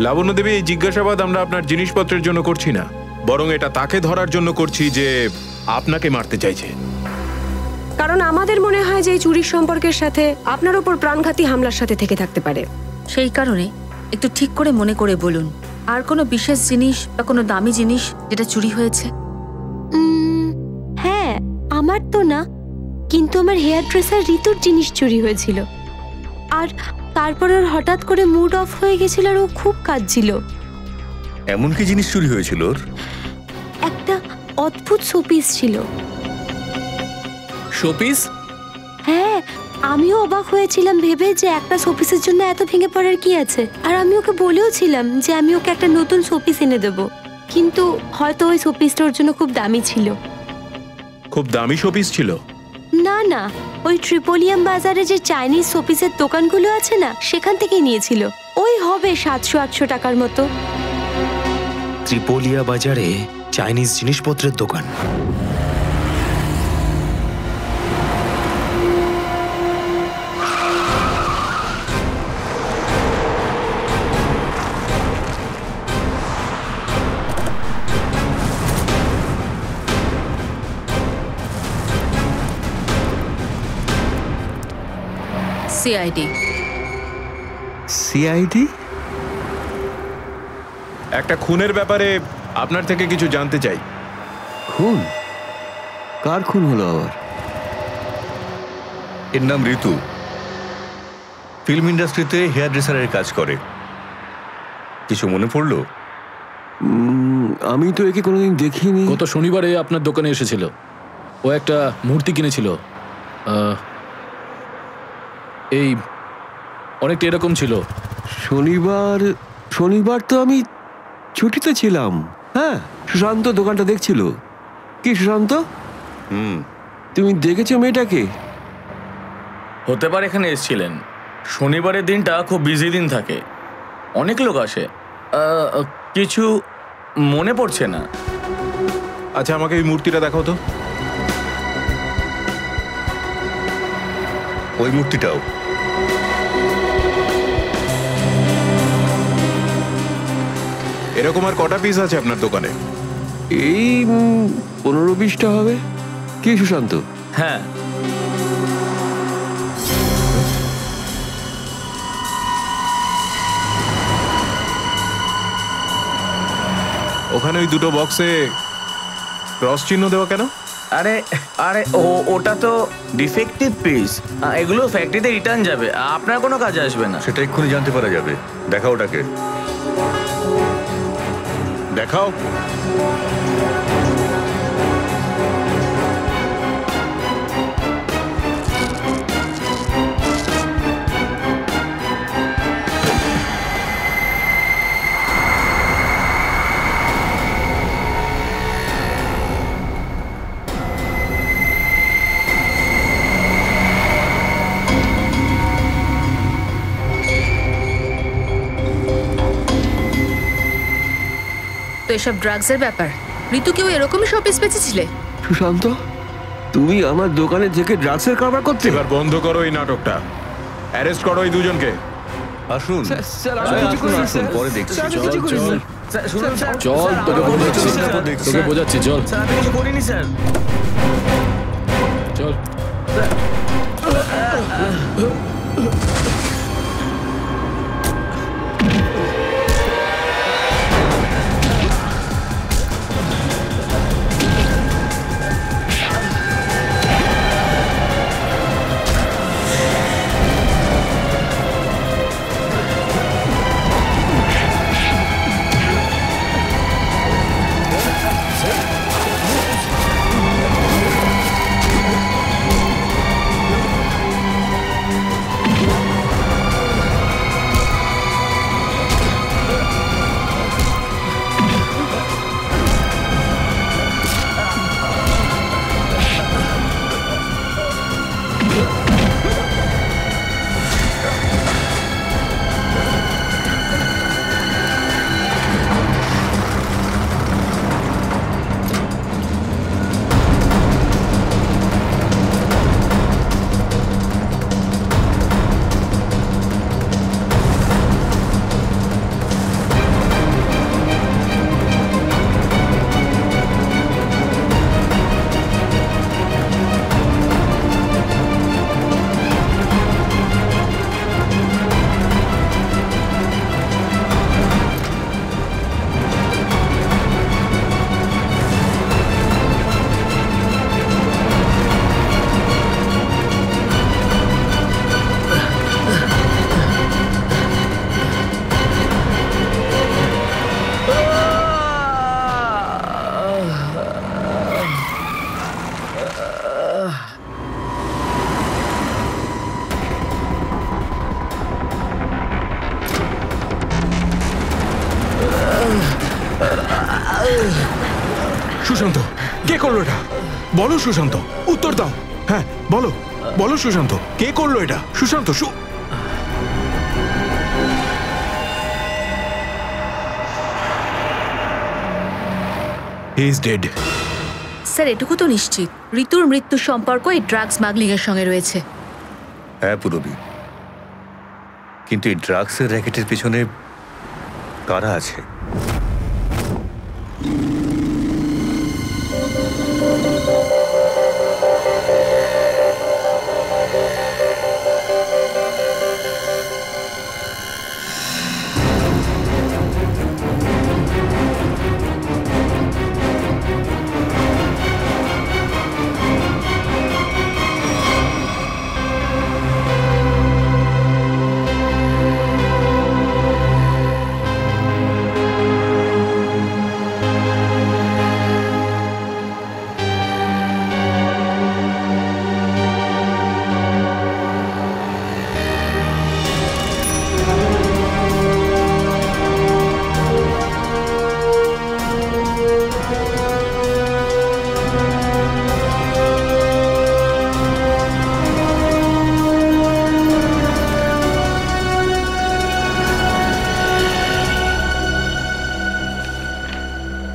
লাবণ্য দেবী, এই জিজ্ঞাসাবাদ আমরা আপনার জিনিসপত্রের জন্য করছি না, বরং এটা তাকে ধরার জন্য করছি যে আপনাকে মারতে চাইছে। কারণ আমাদের মনে হয় যে এই চুরির সম্পর্কের সাথে আপনার উপর প্রাণঘাতী হামলার সাথে থেকে থাকতে পারে। সেই কারণে একটু ঠিক করে মনে করে বলুন, আর কোনো বিশেষ জিনিস বা কোনো দামি জিনিস যেটা চুরি হয়েছে? হ্যাঁ, আমার তো না, কিন্তু আমার হেয়ার ড্রেসার ঋতুর জিনিস চুরি হয়েছিল। আর তারপর ওর হঠাৎ করে মুড অফ হয়ে গেছিল আর ও খুব কাঁদছিল। এমন কি জিনিস চুরি হয়েছিল ওর? একটা অদ্ভুত শোপিস ছিল। শোপিস? হ্যাঁ, আমিও অবাক হয়েছিলাম ভেবে যে একটা শোপিসের জন্য এত ভেঙে পড়ার কি আছে। আর আমি ওকে বলেও ছিলাম যে আমি ওকে একটা নতুন শোপিস এনে দেবো, কিন্তু হয়তো ওই শোপিসটা ওর জন্য খুব দামি ছিল। খুব দামি শোপিস ছিল? না না, ওই ট্রিপোলিয়াম বাজারে যে চাইনিজ শোপিসের দোকানগুলো আছে না, সেখান থেকেই নিয়েছিল। ওই হবে 700-800 টাকার মতো। ত্রিপোলিয়া বাজারে চাইনিজ জিনিসপত্রের দোকান? সিআইডি। সিআইডি? একটা খুনের ব্যাপারে আপনার থেকে কিছু জানতে চাই। খুন? কার খুন হলো আবার? এর নাম ঋতু, ফিল্ম ইন্ডাস্ট্রিতে হেয়ার ড্রেসারের কাজ করে। কিছু মনে পড়লো? আমি তো একে কোনোদিন দেখিনি। গত শনিবারে আপনার দোকানে এসেছিল, ও একটা মূর্তি কিনেছিল, এই অনেকটা এরকম ছিল। শনিবার তো আমি ছুটিতে ছিলাম। হ্যাঁ, সুশান্ত দোকানটা দেখছিল। কি সুশান্ত? তুমি দেখেছো মেয়েটাকে? হতে পারে এখানে এসেছিলেন। শনিবারের দিনটা খুব বিজি দিন থাকে, অনেক লোক আসে। কিছু মনে পড়ছে না। আচ্ছা, আমাকে এই মূর্তিটা দেখাও তো। ওই মূর্তিটাও। এরকম আর কটা পিস আছে আপনার দোকানে? এই 15-20টা হবে। কি সুশান্ত? হ্যাঁ, ওখানে ওই দুটো বক্সে ক্রস চিহ্ন দেওয়া কেন? আরে আরে ওটা তো ডিফেক্টিভ পিস, এগুলো ফ্যাক্টরিতে রিটার্ন যাবে, আপনার কোনো কাজে আসবে না। সেটা এক্ষুনি জানতে পারা যাবে। দেখাও ওটাকে। দেখাও। তো এসব ড্রাগসের ব্যাপার। ঋতু কেউ এরকমই শপিস বেঁচেছিলে? সুশান্ত, তুমি আমার দোকানে থেকে ড্রাগসের কারবার করতে? এবার বন্ধ করো এই নাটকটা। অ্যারেস্ট করো এই দুজনকে। আসুন, পরে দেখছি। চল, তোকে বোঝাচ্ছি, চল। আমি কিছু করিনি স্যার। চল। সুশান্ত, কে করলো এটা? বলো সুশান্ত, উত্তর দাও। হ্যাঁ বলো, বলো সুশান্ত, কে করলো এটা? Sushant, he is dead. Sir, এটুকু তো নিশ্চিত ঋতুর মৃত্যুর সম্পর্ক এই ড্রাগ স্মাগলিং এর সঙ্গে রয়েছে। হ্যাঁ পুরবী, কিন্তু এই ড্রাগসের র্যাকেটের পিছনে কারা আছে?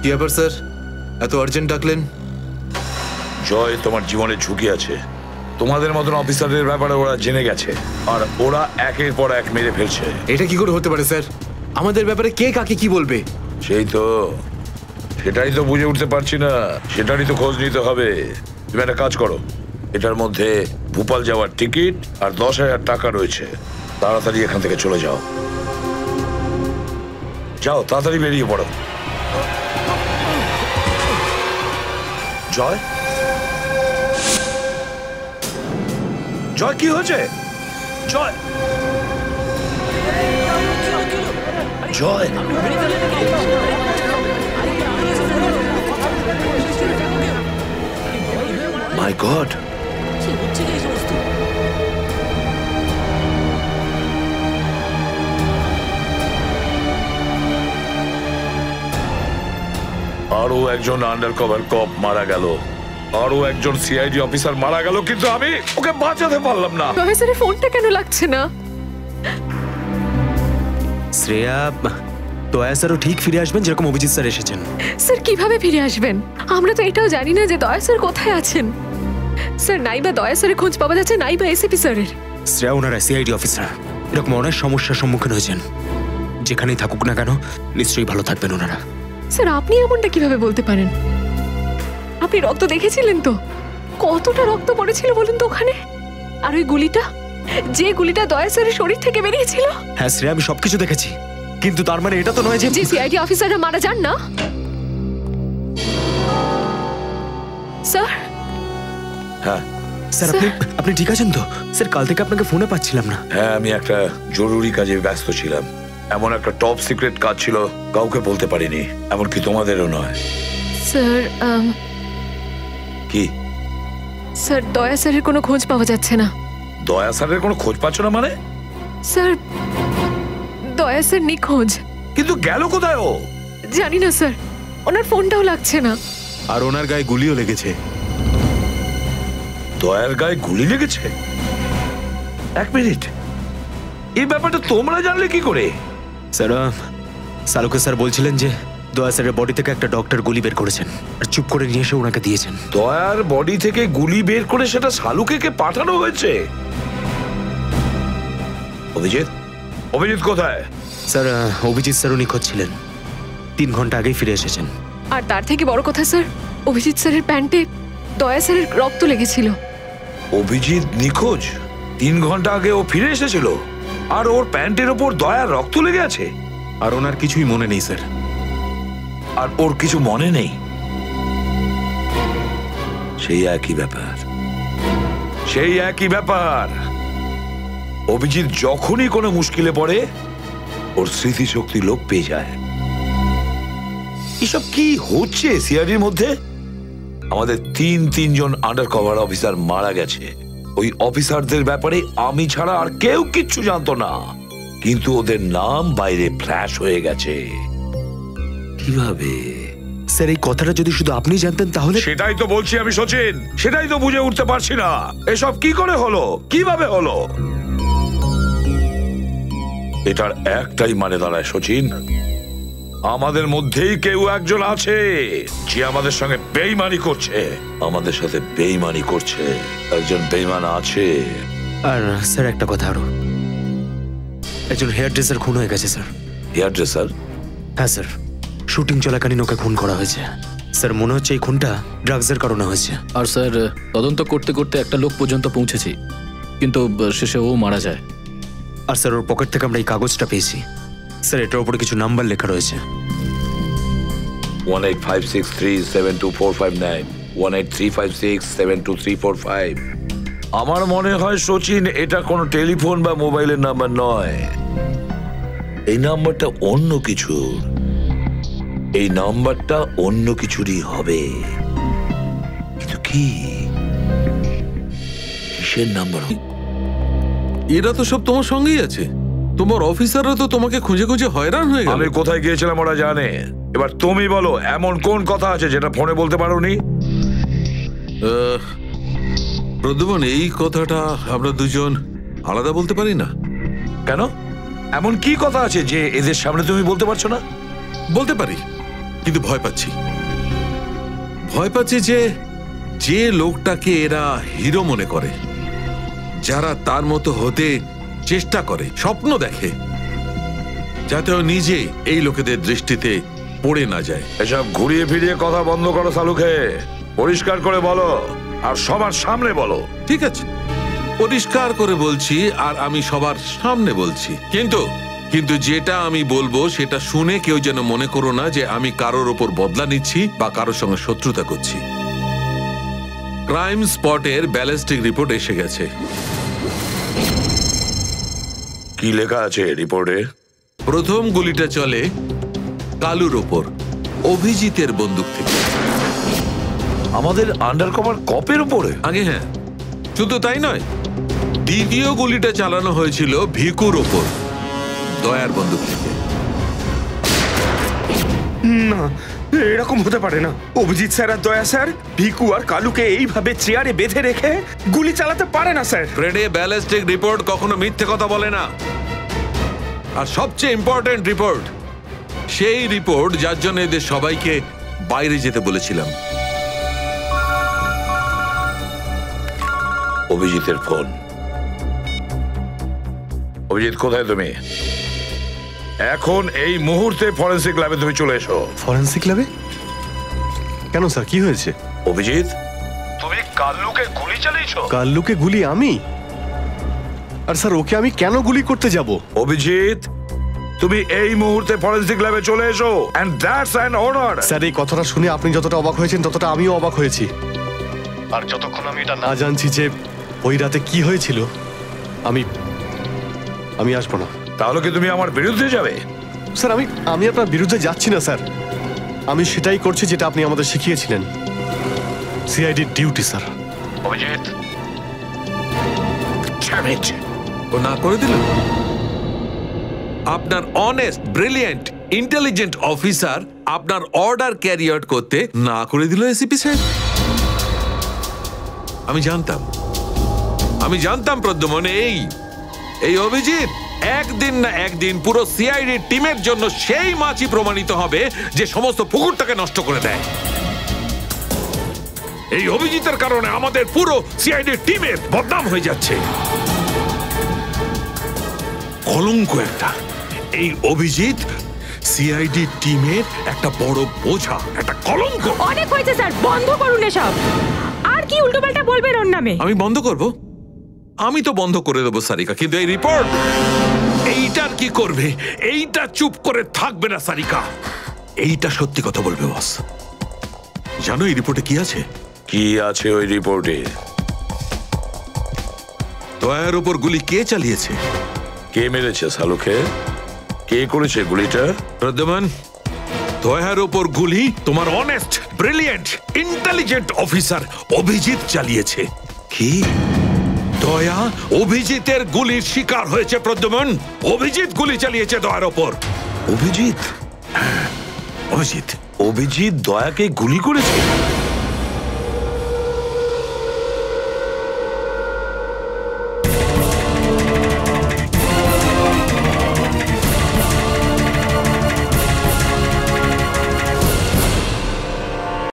কি ব্যাপার স্যার, এত আর্জেন্ট ডাকলেন? জয়, তোমার জীবনে ঝুঁকি আছে। তোমাদের মতন অফিসারদের ব্যাপারে ওরা জেনে গেছে, আর ওরা একের পর এক মেরে ফেলছে। এটা কি করে হতে পারে স্যার? আমাদের ব্যাপারে কে কাকে কি বলবে? সেটাই তো বুঝে উঠতে পারছি না। সেটারই তো খোঁজ নিতে হবে। তুমি একটা কাজ করো, এটার মধ্যে ভোপাল যাওয়ার টিকিট আর 10,000 টাকা রয়েছে। তাড়াতাড়ি এখান থেকে চলে যাও। যাও, তাড়াতাড়ি বেরিয়ে পড়ো। জয়, জয়, কি হয়েছে? জয়, জয়, মাই গড। আরো একজন আন্ডার কভার কপ মারা গেল, আরো একজন সিআইডি অফিসার মারা গেল, কিন্তু আমি ওকে বাঁচাতে পারলাম না। প্রফেসরের ফোনটা কেন লাগছে না? শ্রেয়া, দয়া স্যারও ঠিক ফিরে আসবেন যেরকম অভিজিৎ স্যার এসেছেন। স্যার কিভাবে ফিরে আসবেন? আমরা তো এটাও জানি না যে দয়া স্যার কোথায় আছেন। স্যার, নাই বা দয়া স্যারের খোঁজ পাওয়া যাচ্ছে, নাই বা এসিপি স্যারের। শ্রেয়া, ওনারা সিআইডি অফিসার, এরকম অনেক সমস্যার সম্মুখীন হয়েছেন। যেখানেই থাকুক না কেন, নিশ্চয়ই ভালো থাকবেন ওনারা। স্যার, আপনি এমনটা কিভাবে বলতে পারেন? আপনি রক্ত দেখেছিলেন তো? কতটা রক্ত পড়েছিল বলুন তো ওখানে? আর ওই গুলিটা, যে গুলিটা দয়া স্যারের শরীর থেকে বেরিয়েছিল। হ্যাঁ শ্রেয়া, আমি সবকিছু দেখেছি, কিন্তু তার মানে এটা তো নয় যে সিআইডি অফিসাররা মারা যান না। স্যার, হ্যাঁ স্যার, আপনি ঠিক আছেন তো? স্যার, কাল থেকে আপনাকে ফোনে পাচ্ছিলাম না। হ্যাঁ, আমি একটা জরুরি কাজে ব্যস্ত ছিলাম। এমন একটা টপ সিক্রেট কাজ ছিল, কাউকে বলতে পারিনি, এমনকি তোমাদেরও নয়। স্যার, কি স্যার, দয়া স্যারের কোনো খোঁজ পাওয়া যাচ্ছে না। দয়া স্যারের কোনো খোঁজ পাচ্ছ না মানে? স্যার, দয়া স্যার নিখোঁজ। কিন্তু গেল কোথায় ও? জানি না স্যার, ওনার ফোনটাও লাগছে না। আর ওনার গায়ে গুলিও লেগেছে। দয়ার গায়ে গুলি লেগেছে? এক মিনিট, এই ব্যাপারটা তোমরা জানলে কি করে? স্যার, সালুকে স্যার বলছিলেন যে দয়া স্যারের বডি থেকে একটা ডক্টর গুলি বের করেছেন আর চুপ করে নিয়ে এসে ওনাকে দিয়েছেন। দয়ার বডি থেকে গুলি বের করে সেটা সালুকে পাঠানো হয়েছে? অভিজিৎ, অভিজিৎ কোথায়? স্যার, অভিজিৎ স্যারও নিখোঁজ ছিলেন, 3 ঘন্টা আগেই ফিরে এসেছেন। আর তার থেকে বড় কথা স্যার, অভিজিৎ স্যারের প্যান্টে দয়া স্যারের রক্ত লেগেছিল। অভিজিৎ নিখোঁজ? 3 ঘন্টা আগে ও ফিরে এসেছিল, আর ওর প্যান্টের ওপর দয়ার রক্ত লেগে আছে? আর ওনার কিছুই মনে নেই স্যার। আর ওর কিছু মনে নেই? সেই একই ব্যাপার, সেই একই ব্যাপার। অভিজিৎ যখনই কোনো মুশকিলে পড়ে, ওর স্মৃতিশক্তি লোপ পেয়ে যায়। এসব কি হচ্ছে সিআইডির মধ্যে? আমাদের তিনজন আন্ডার কভার অফিসার মারা গেছে। ওই অফিসারদের ব্যাপারে আমি ছাড়া আর কেউ কিচ্ছু জানতো না, কিন্তু ওদের নাম বাইরে ফ্ল্যাশ হয়ে গেছে। কিভাবে? স্যার, এই কথাটা যদি শুধু আপনি জানতেন তাহলে। সেটাই তো বলছি আমি সচিন, সেটাই তো বুঝে উঠতে পারছি না এসব কি করে হলো, কিভাবে হলো। এটার একটাই মানে দাঁড়ায় সচিন, আমাদের মধ্যেই কেউ একজন আছে যে আমাদের সঙ্গে বেইমানি করছে, আমাদের সাথে বেইমানি করছে। একজন বেইমান আছে। আর স্যার, একটা কথা আরো, একজন হেয়ার ড্রেসার খুন হয়ে গেছে স্যার। Hair dresser? হ্যাঁ স্যার, শুটিং চলাকালীন ওকে খুন করা হয়েছে। স্যার, মনে হচ্ছে এই খুনটা ড্রাগসের কারণে হয়েছে। আর স্যার, তদন্ত করতে করতে একটা লোক পর্যন্ত পৌঁছেছি, কিন্তু শেষে ও মারা যায়। আর স্যার, ওর পকেট থেকে আমরা এই কাগজটা পেয়েছি। স্যার, এটার উপরে কিছু নাম্বার লেখা রয়েছে। 1856372459, 1835672345। আমার মনে হয় সচিন, এটা কোনো টেলিফোন বা মোবাইলের নাম্বার নয়। এই নাম্বারটা অন্য কিছু, এই নাম্বারটা অন্য কিছুরই হবে। কিন্তু কি, কিসের নাম্বার? এরা তো সব তোমার সঙ্গেই আছে। তোমার অফিসাররা তো তোমাকে খুঁজে খুঁজে হয়রান হয়ে গেল। আমি কোথায় গিয়েছিলাম ওরা জানে। এবার তুমি বলো, এমন কোন কথা আছে যেটা ফোনে বলতে পারোনি? প্রদ্যুমন, এই কথাটা আমরা দুজন আলাদা বলতে পারি না। কেন? এমন কি কথা আছে যে এদের সামনে তুমি বলতে পারছো না? বলতে পারি, কিন্তু ভয় পাচ্ছি যে যে লোকটাকে এরা হিরো মনে করে, যারা তার মতো হতে চেষ্টা করে, স্বপ্ন দেখে, যাতে ও নিজে এই লোকেদের দৃষ্টিতে পড়ে না যায়। এসব ঘুরিয়ে ফিরিয়ে কথা বন্ধ করো সালুকে, পরিষ্কার করে বলো আর সবার সামনে বলো। ঠিক আছে, পরিষ্কার করে বলছি আর আমি সবার সামনে বলছি, কিন্তু যেটা আমি বলবো সেটা শুনে কেউ যেন মনে করো না যে আমি কারোর ওপর বদলা নিচ্ছি বা কারোর সঙ্গে শত্রুতা করছি। ক্রাইম স্পটের ব্যালিস্টিক রিপোর্ট এসে গেছে। কি লেখা আছে রিপোর্টে? প্রথম গুলিটা চলে কালুর ওপর, অভিজিতের বন্দুক থেকে। আমাদের আন্ডারকভার কপের উপরে? আগে হ্যাঁ, শুধু তাই নয়, দ্বিতীয় গুলিটা চালানো হয়েছিল ভিকুর ওপর, দয়ার বন্দুক থেকে। না, এরকম হতে পারে না। অভিজিৎ স্যার আর দয়া স্যার ভিকু আর কালুকে এইভাবে চেয়ারে বেঁধে রেখে গুলি চালাতে পারে না স্যার। ফ্রেডে, ব্যালিস্টিক রিপোর্ট কখনো মিথ্যে কথা বলে না। আর সবচেয়ে ইম্পর্টেন্ট রিপোর্ট, সেই রিপোর্ট যার জন্য এদের সবাইকে বাইরে যেতে বলেছিলাম। অভিজিতের ফোন। অভিজিৎ, কোথায় তুমি? এখন এই মুহূর্তে ফরেনসিক ল্যাবে তুমি চলে এসো। ফরেনসিক ল্যাবে? কেন স্যার, কি হয়েছে? অভিজিৎ, তুমি কাল্লুকে গুলি চালিয়েছো? কাল্লুকে গুলি আমি? আর স্যার, ওকে আমি কেন গুলি করতে যাব? অভিজিৎ, তুমি এই মুহূর্তে ফরেনসিক ল্যাবে চলে এসো, and that's an order. Sir, এই কথাটা শুনে আপনি যতটা অবাক হয়েছেন ততটা আমিও অবাক হয়েছি। আর যতক্ষণ আমি এটা না জানছি যে ওই রাতে কি হয়েছিল, আমি আসবো না। তাহলে কি তুমি আমার বিরুদ্ধে যাবে? স্যার, আমি আপনার বিরুদ্ধে যাচ্ছি না স্যার, আমি সেটাই করছি যেটা আপনি আমাদের শিখিয়েছিলেন, সিআইডির ডিউটি স্যার। অভিজিৎ, ও না করে দিল। আপনার অনেস্ট, ব্রিলিয়েন্ট, ইন্টেলিজেন্ট অফিসার আপনার অর্ডার ক্যারি আউট করতে না করে দিল এসিপি সাহেব। আমি জানতাম প্রদ্যুম্ন, এই অভিজিৎ একদিন না একদিন পুরো সিআইডি টিমের জন্য সেই মাছি প্রমাণিত হবে যে সমস্ত পুকুরটাকে নষ্ট করে দেয়। এই অভিজিতের কারণে আমাদের পুরো সিআইডি টিমের বদনাম হয়ে যাচ্ছে। কলঙ্ক একটা। এই অভিজিৎ সিআইডি টিমের একটা বড় বোঝা, একটা কলঙ্ক। অনেক হয়েছে স্যার, বন্ধ করুন এসব। আর কি উল্টোপাল্টা বলবেন ওর নামে? আমি বন্ধ করব? আমি তো বন্ধ করে দেবো সারিকা, কিন্তু এই রিপোর্ট, এইটার কি করবে? এইটা চুপ করে থাকবে না সারিকা, এইটা সত্যি কথা বলবে বস। জানো এই রিপোর্টে কি আছে? কি আছে ওই রিপোর্টে? দয়ার উপর গুলি কে চালিয়েছে, কে মেরেছে সালুকে, কে করেছে গুলিটা? প্রদ্যুম্ন, দয়ার উপর গুলি তোমার honest, brilliant, intelligent officer Abhijit চালিয়েছে। কি? দয়া অভিজিতের গুলির শিকার হয়েছে প্রদ্যুম্ন। অভিজিৎ গুলি চালিয়েছে দয়ার ওপর। অভিজিৎ? অভিজিৎ অভিজিৎ দয়াকে গুলি করেছে?